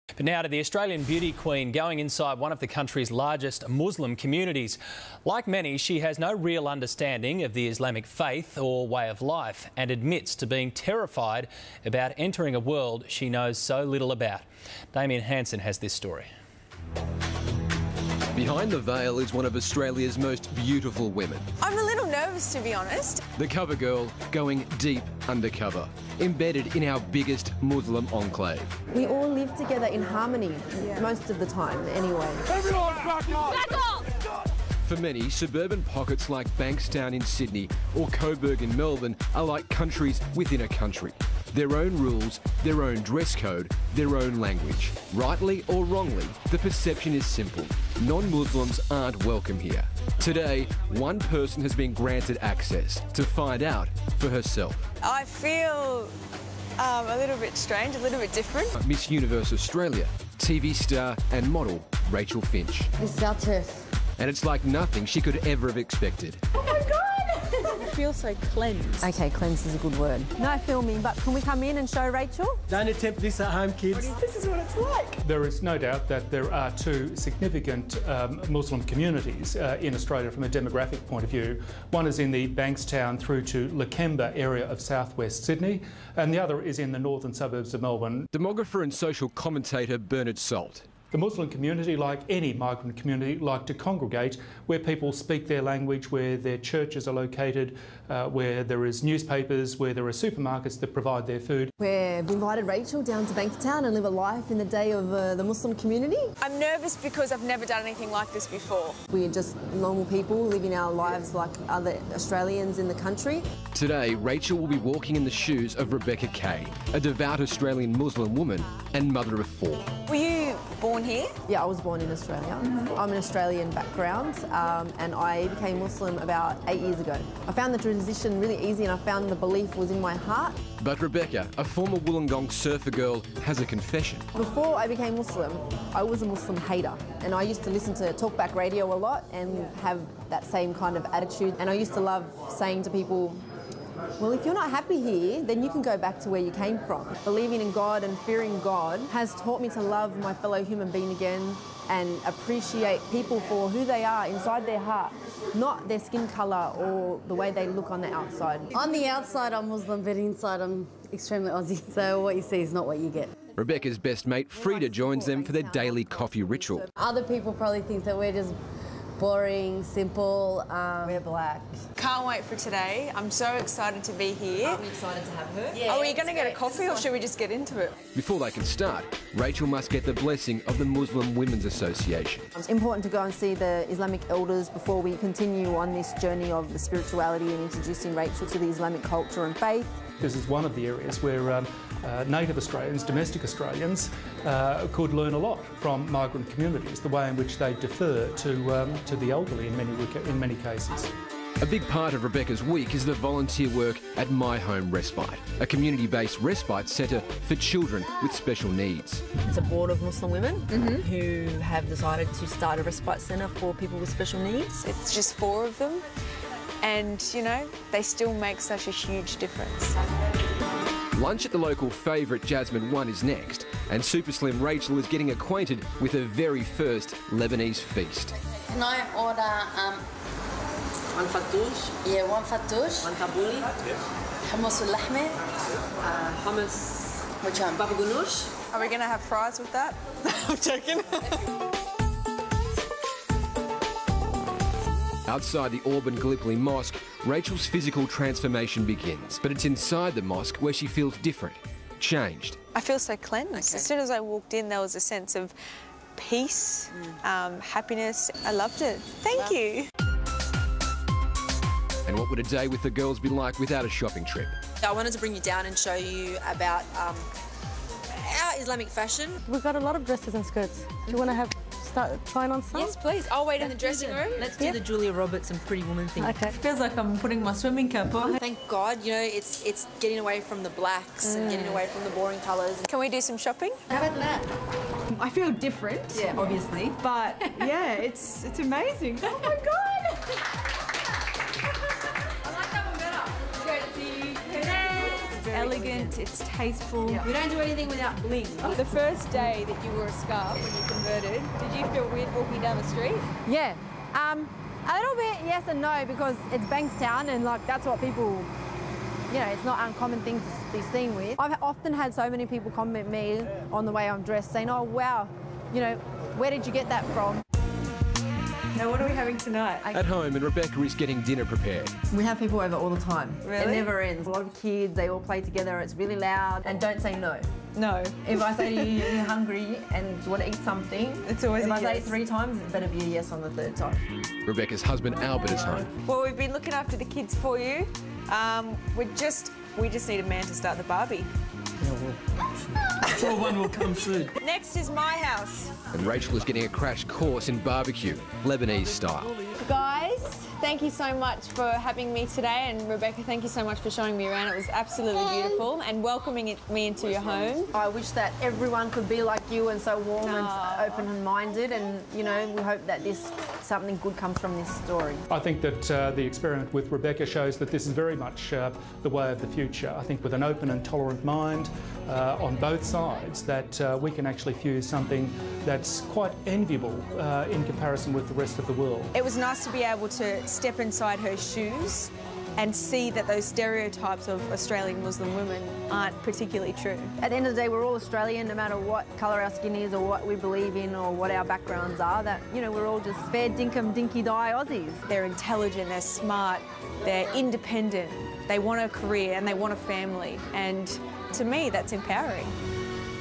But now to the Australian beauty queen going inside one of the country's largest Muslim communities. Like many, she has no real understanding of the Islamic faith or way of life and admits to being terrified about entering a world she knows so little about. Damien Hansen has this story. Behind the veil is one of Australia's most beautiful women. I'm a little nervous, to be honest. The cover girl going deep undercover, embedded in our biggest Muslim enclave. We all live together in harmony, most of the time anyway. Everyone back off! Back off! For many, suburban pockets like Bankstown in Sydney or Coburg in Melbourne are like countries within a country. Their own rules, their own dress code, their own language. Rightly or wrongly, the perception is simple. Non-Muslims aren't welcome here. Today, one person has been granted access to find out for herself. I feel a little bit strange, a little bit different. Miss Universe Australia, TV star and model Rachel Finch. This is our turf. And it's like nothing she could ever have expected. Oh my God! I feel so cleansed. Okay, cleansed is a good word. No filming, but can we come in and show Rachel? Don't attempt this at home, kids. This is what it's like. There is no doubt that there are two significant Muslim communities in Australia from a demographic point of view. One is in the Bankstown through to Lakemba area of southwest Sydney, and the other is in the northern suburbs of Melbourne. Demographer and social commentator Bernard Salt. The Muslim community, like any migrant community, like to congregate where people speak their language, where their churches are located, where there is newspapers, where there are supermarkets that provide their food. We've invited Rachel down to Bankstown and live a life in the day of the Muslim community. I'm nervous because I've never done anything like this before. We're just normal people living our lives like other Australians in the country. Today, Rachel will be walking in the shoes of Rebecca Kay, a devout Australian Muslim woman and mother of 4. Were you born here? Yeah, I was born in Australia. I'm an Australian background and I became Muslim about 8 years ago. I found the transition really easy and I found the belief was in my heart. But Rebecca, a former Wollongong surfer girl, has a confession. Before I became Muslim, I was a Muslim hater and I used to listen to talkback radio a lot and have that same kind of attitude. And I used to love saying to people, well, if you're not happy here, then you can go back to where you came from. Believing in God and fearing God has taught me to love my fellow human being again and appreciate people for who they are inside their heart, not their skin colour or the way they look on the outside. On the outside, I'm Muslim, but inside, I'm extremely Aussie. So what you see is not what you get. Rebecca's best mate, Frida, joins them for their daily coffee ritual. Other people probably think that we're just boring, simple. We're black. Can't wait for today. I'm so excited to be here. I'm excited to have her. Yeah, are we going to get a coffee or should we just get into it? Before they can start, Rachel must get the blessing of the Muslim Women's Association. It's important to go and see the Islamic elders before we continue on this journey of the spirituality and introducing Rachel to the Islamic culture and faith. This is one of the areas where native Australians, domestic Australians, could learn a lot from migrant communities, the way in which they defer to the elderly in many cases. A big part of Rebecca's week is the volunteer work at My Home Respite, a community-based respite centre for children with special needs. It's a board of Muslim women who have decided to start a respite centre for people with special needs. It's just 4 of them and, you know, they still make such a huge difference. Lunch at the local favourite Jasmine 1 is next, and Super Slim Rachel is getting acquainted with her very first Lebanese feast. Can I order One fattoush. Yeah, one fattoush. One tabbouleh. Hummus al-lahme. Hummus. Which one? Baba ganoush. Are we going to have fries with that? I'm joking. Outside the Auburn Gallipoli Mosque, Rachel's physical transformation begins. But it's inside the mosque where she feels different, changed. I feel so cleansed. Okay. As soon as I walked in, there was a sense of peace, happiness. I loved it. Thank you. And what would a day with the girls be like without a shopping trip? I wanted to bring you down and show you about our Islamic fashion. We've got a lot of dresses and skirts. Do you want to start trying on some? Yes, please. I'll wait in the dressing room. Let's do the Julia Roberts and Pretty Woman thing. Okay. Feels like I'm putting my swimming cap on. Thank God, you know, it's getting away from the blacks and getting away from the boring colours. Can we do some shopping? How about that? I feel different, yeah, obviously, but yeah, it's amazing. Oh my God! I like that one better. Elegant. elegant, it's tasteful. We don't do anything without bling. The first day that you wore a scarf when you converted, did you feel weird walking down the street? Yeah. A little bit yes and no, because it's Bankstown and like that's what people, you know, it's not an uncommon thing to be seen with. I've often had so many people comment me on the way I'm dressed saying, oh wow, you know, where did you get that from? Now what are we having tonight? At home, and Rebecca is getting dinner prepared. We have people over all the time. Really? It never ends. A lot of kids, they all play together, it's really loud. And don't say no. No. If I say to you, you're hungry and you want to eat something, It's always if a I say yes. it 3 times, it better be a yes on the 3rd time. Rebecca's husband Albert is home. Well, we've been looking after the kids for you. We just need a man to start the barbie. I'm sure one will come soon. Next is my house. And Rachel is getting a crash course in barbecue, Lebanese style. Guys, thank you so much for having me today, and Rebecca, thank you so much for showing me around. It was absolutely beautiful and welcoming me into your home. I wish that everyone could be like you and so warm and open-minded, and you know, we hope that something good comes from this story. I think that the experiment with Rebecca shows that this is very much the way of the future. I think with an open and tolerant mind on both sides, that we can actually fuse something that's quite enviable in comparison with the rest of the world. It was nice to be able to step inside her shoes and see that those stereotypes of Australian Muslim women aren't particularly true. At the end of the day, we're all Australian, no matter what colour our skin is or what we believe in or what our backgrounds are, that, you know, we're all just fair dinkum dinky die Aussies. They're intelligent, they're smart, they're independent, they want a career and they want a family, and to me that's empowering.